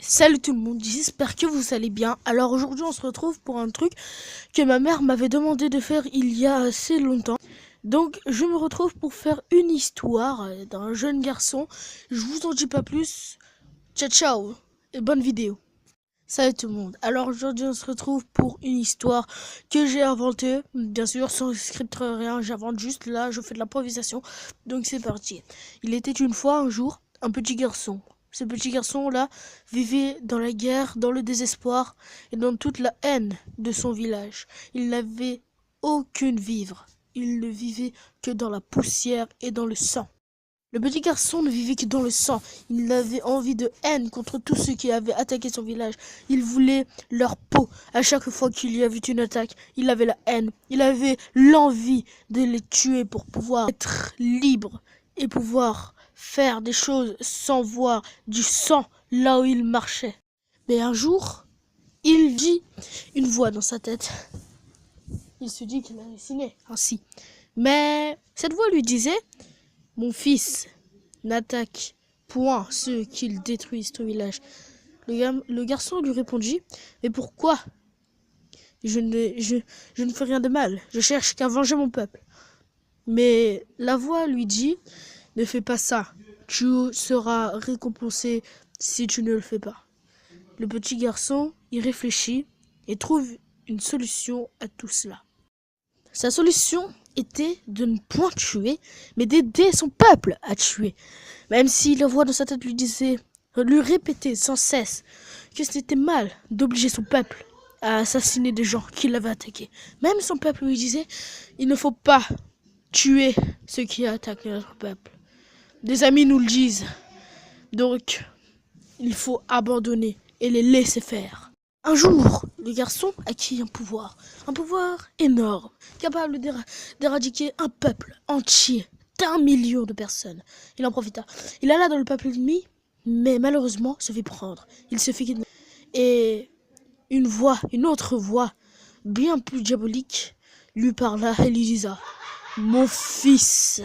Salut tout le monde, j'espère que vous allez bien. Alors aujourd'hui on se retrouve pour un truc que ma mère m'avait demandé de faire il y a assez longtemps. Donc je me retrouve pour faire une histoire d'un jeune garçon. Je vous en dis pas plus. Ciao ciao et bonne vidéo. Salut tout le monde. Alors aujourd'hui on se retrouve pour une histoire que j'ai inventée. Bien sûr sans script rien, j'invente juste là, je fais de l'improvisation. Donc c'est parti. Il était une fois un jour un petit garçon. Ce petit garçon-là vivait dans la guerre, dans le désespoir et dans toute la haine de son village. Il n'avait aucune vivre. Il ne vivait que dans la poussière et dans le sang. Le petit garçon ne vivait que dans le sang. Il avait envie de haine contre tous ceux qui avaient attaqué son village. Il voulait leur peau. À chaque fois qu'il y avait une attaque, il avait la haine. Il avait l'envie de les tuer pour pouvoir être libre et pouvoir faire des choses sans voir du sang là où il marchait. Mais un jour, il dit une voix dans sa tête. Il se dit qu'il a halluciné ainsi. Mais cette voix lui disait: mon fils, n'attaque point ceux qui détruisent ton village. Le garçon lui répondit: mais pourquoi? Je ne fais rien de mal, je cherche qu'à venger mon peuple. Mais la voix lui dit: ne fais pas ça, tu seras récompensé si tu ne le fais pas. Le petit garçon y réfléchit et trouve une solution à tout cela. Sa solution était de ne point tuer, mais d'aider son peuple à tuer. Même si la voix dans sa tête lui répétait sans cesse que c'était mal d'obliger son peuple à assassiner des gens qui l'avaient attaqué. Même son peuple lui disait: il ne faut pas tuer ceux qui attaquent notre peuple. Des amis nous le disent. Donc, il faut abandonner et les laisser faire. Un jour, le garçon acquit un pouvoir énorme, capable d'éradiquer un peuple entier d'1 million de personnes. Il en profita. Il alla dans le peuple ennemi, mais malheureusement se fit prendre. Il se fit kidnapper. Et une autre voix, bien plus diabolique, lui parla et lui disa: mon fils,